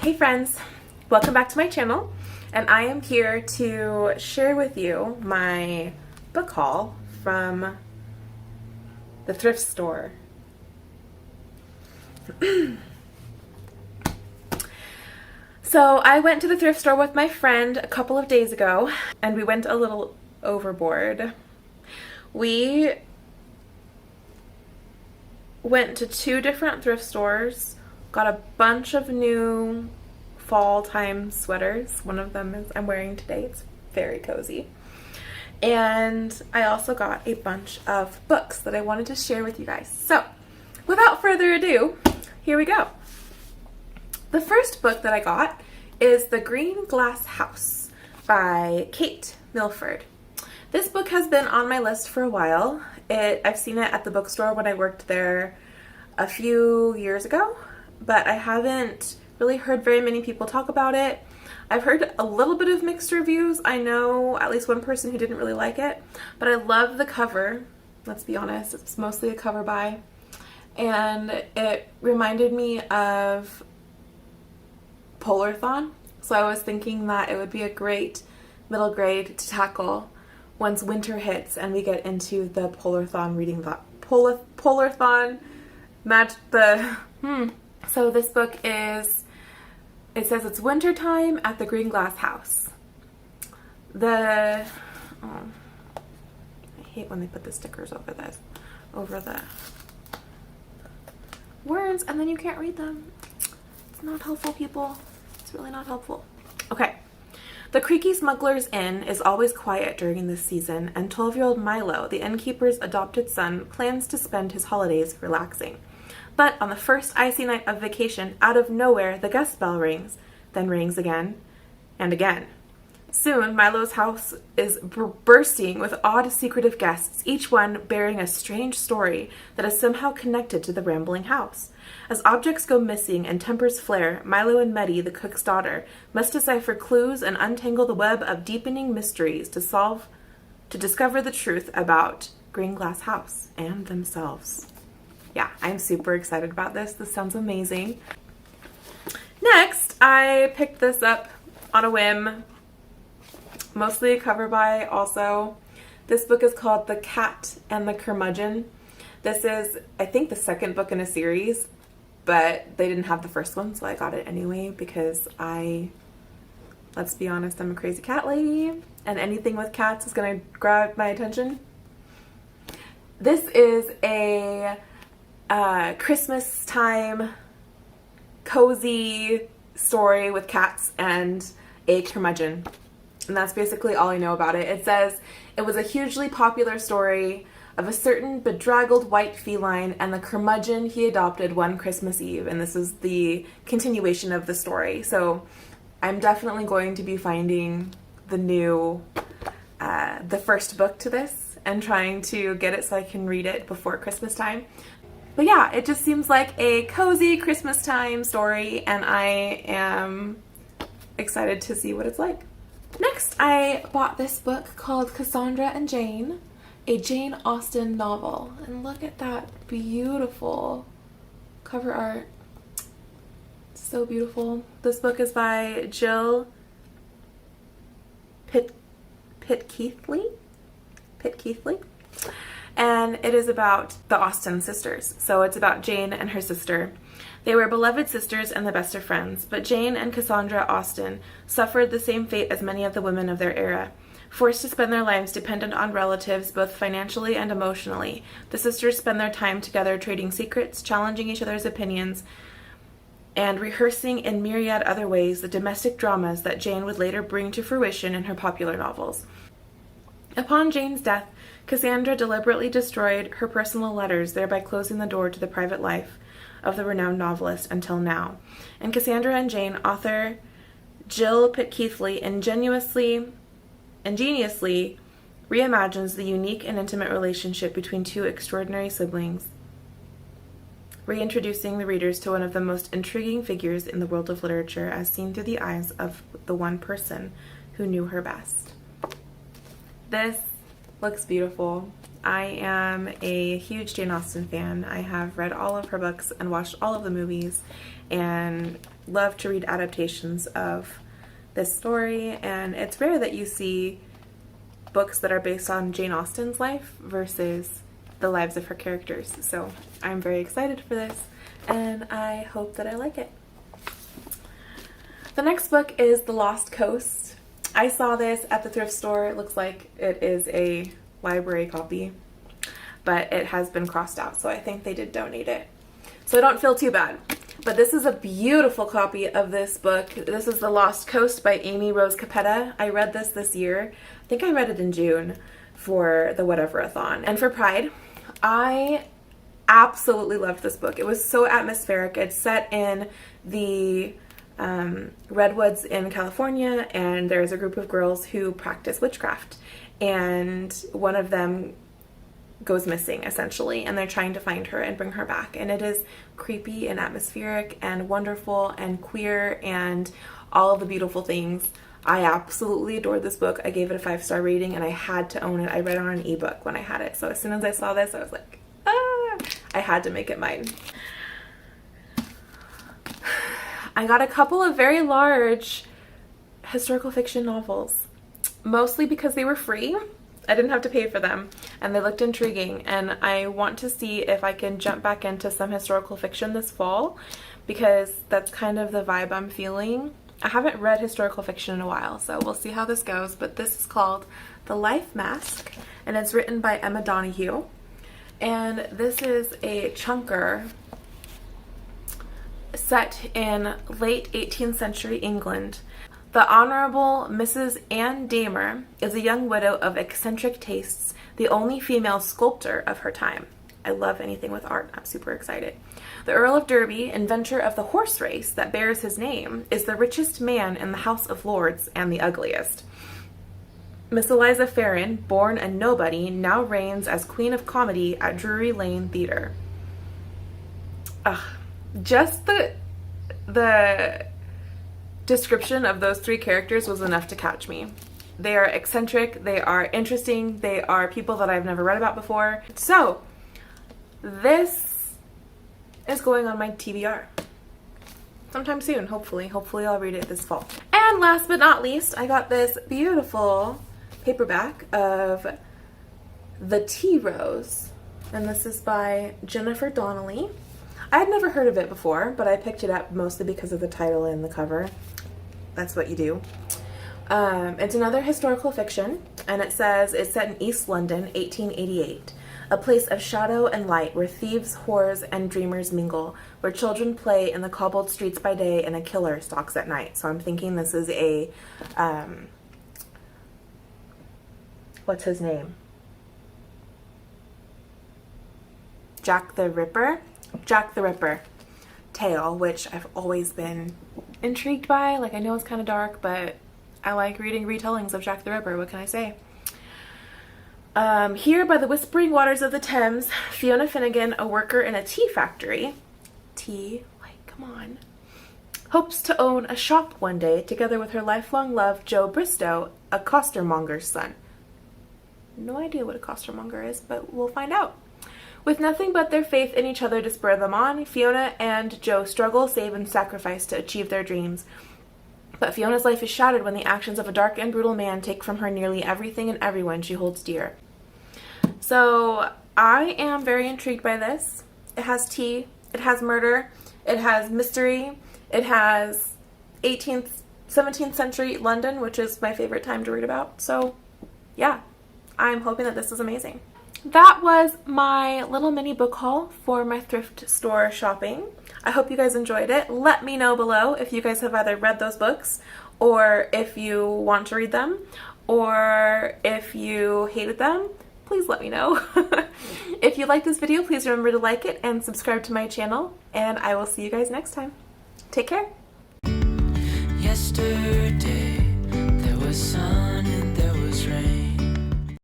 Hey friends, welcome back to my channel, and I am here to share with you my book haul from the thrift store. So I went to the thrift store with my friend a couple of days ago, and we went a little overboard. We went to two different thrift stores, got a bunch of new fall time sweaters. One of them is I'm wearing today. It's very cozy. And I also got a bunch of books that I wanted to share with you guys. So without further ado, here we go. The first book that I got is The Green Glass House by Kate Milford. This book has been on my list for a while. I've seen it at the bookstore when I worked there a few years ago, but I haven't really heard very many people talk about it. I've heard a little bit of mixed reviews. I know at least one person who didn't really like it, but I love the cover. Let's be honest, it's mostly a cover buy, and it reminded me of Polarthon, so I was thinking that it would be a great middle grade to tackle once winter hits and we get into the Polarthon reading the Polarthon match the So this book is, it says it's winter time at the Green Glass House. I hate when they put the stickers over the words and then you can't read them. It's not helpful, people. It's really not helpful. Okay. The creaky Smuggler's Inn is always quiet during this season, and 12-year-old Milo, the innkeeper's adopted son, plans to spend his holidays relaxing. But on the first icy night of vacation, out of nowhere, the guest bell rings, then rings again and again. Soon, Milo's house is bursting with odd, secretive guests, each one bearing a strange story that is somehow connected to the rambling house. As objects go missing and tempers flare, Milo and Meddy, the cook's daughter, must decipher clues and untangle the web of deepening mysteries to discover the truth about Green Glass House and themselves. Yeah, I'm super excited about this. This sounds amazing. Next, I picked this up on a whim. Mostly a cover buy also. This book is called The Cat and the Curmudgeon. This is, I think, the second book in a series, but they didn't have the first one, so I got it anyway because let's be honest, I'm a crazy cat lady, and anything with cats is gonna grab my attention. This is a Christmas time cozy story with cats and a curmudgeon. And that's basically all I know about it. It says, it was a hugely popular story of a certain bedraggled white feline and the curmudgeon he adopted one Christmas Eve. And this is the continuation of the story. So I'm definitely going to be finding the first book to this and trying to get it so I can read it before Christmas time. But yeah, it just seems like a cozy Christmas time story, and I am excited to see what it's like. Next, I bought this book called Cassandra and Jane, a Jane Austen novel. And look at that beautiful cover art. It's so beautiful. This book is by Jill Pitt-Keithley. And it is about the Austen sisters. So it's about Jane and her sister. They were beloved sisters and the best of friends, but Jane and Cassandra Austen suffered the same fate as many of the women of their era. Forced to spend their lives dependent on relatives, both financially and emotionally, the sisters spend their time together trading secrets, challenging each other's opinions, and rehearsing in myriad other ways the domestic dramas that Jane would later bring to fruition in her popular novels. Upon Jane's death, Cassandra deliberately destroyed her personal letters, thereby closing the door to the private life of the renowned novelist until now. And Cassandra and Jane author Jill Pitt-Keithley ingeniously reimagines the unique and intimate relationship between two extraordinary siblings, reintroducing the readers to one of the most intriguing figures in the world of literature as seen through the eyes of the one person who knew her best. This looks beautiful. I am a huge Jane Austen fan. I have read all of her books and watched all of the movies and love to read adaptations of this story, and it's rare that you see books that are based on Jane Austen's life versus the lives of her characters. So I'm very excited for this, and I hope that I like it. The next book is The Lost Coast. I saw this at the thrift store. It looks like it is a library copy, but it has been crossed out, so I think they did donate it. So I don't feel too bad. But this is a beautiful copy of this book. This is The Lost Coast by Amy Rose Capetta. I read this year. I think I read it in June for the Whatever-a-thon. And for Pride, I absolutely loved this book. It was so atmospheric. It's set in the redwoods in California, and there's a group of girls who practice witchcraft, and one of them goes missing essentially, and they're trying to find her and bring her back. And it is creepy and atmospheric and wonderful and queer and all of the beautiful things. I absolutely adored this book. I gave it a 5-star rating, and I had to own it. I read it on an ebook when I had it, so as soon as I saw this, I was like, ah, I had to make it mine. I got a couple of very large historical fiction novels, mostly because they were free. I didn't have to pay for them, and they looked intriguing, and I want to see if I can jump back into some historical fiction this fall, because that's kind of the vibe I'm feeling. I haven't read historical fiction in a while, so we'll see how this goes, but this is called The Life Mask, and it's written by Emma Donoghue, and this is a chunker set in late 18th century England. The Honorable Mrs. Anne Damer is a young widow of eccentric tastes, the only female sculptor of her time. I love anything with art. I'm super excited. The Earl of Derby, inventor of the horse race that bears his name, is the richest man in the House of Lords and the ugliest. Miss Eliza Farren, born a nobody, now reigns as Queen of Comedy at Drury Lane Theatre. Just the description of those three characters was enough to catch me. They are eccentric, they are interesting, they are people that I've never read about before. So, this is going on my TBR sometime soon, hopefully. Hopefully I'll read it this fall. And last but not least, I got this beautiful paperback of The Tea Rose, and this is by Jennifer Donnelly. I had never heard of it before, but I picked it up mostly because of the title and the cover. That's what you do. It's another historical fiction, and it says it's set in East London, 1888. A place of shadow and light where thieves, whores, and dreamers mingle, where children play in the cobbled streets by day and a killer stalks at night. So I'm thinking this is a, what's his name? Jack the Ripper tale, which I've always been intrigued by. Like, I know it's kind of dark, but I like reading retellings of Jack the Ripper. What can I say? Here by the whispering waters of the Thames, Fiona Finnegan, a worker in a tea factory, come on, hopes to own a shop one day together with her lifelong love, Joe Bristow, a costermonger's son. No idea what a costermonger is, but we'll find out. With nothing but their faith in each other to spur them on, Fiona and Joe struggle, save, and sacrifice to achieve their dreams. But Fiona's life is shattered when the actions of a dark and brutal man take from her nearly everything and everyone she holds dear. So I am very intrigued by this. It has tea, it has murder, it has mystery, it has 17th century London, which is my favorite time to read about. So yeah, I'm hoping that this is amazing. That was my little mini book haul for my thrift store shopping. I hope you guys enjoyed it. Let me know below if you guys have either read those books, or if you want to read them, or if you hated them. Please let me know. If you like this video, please remember to like it and subscribe to my channel, and I will see you guys next time. Take care. Yesterday there was sun.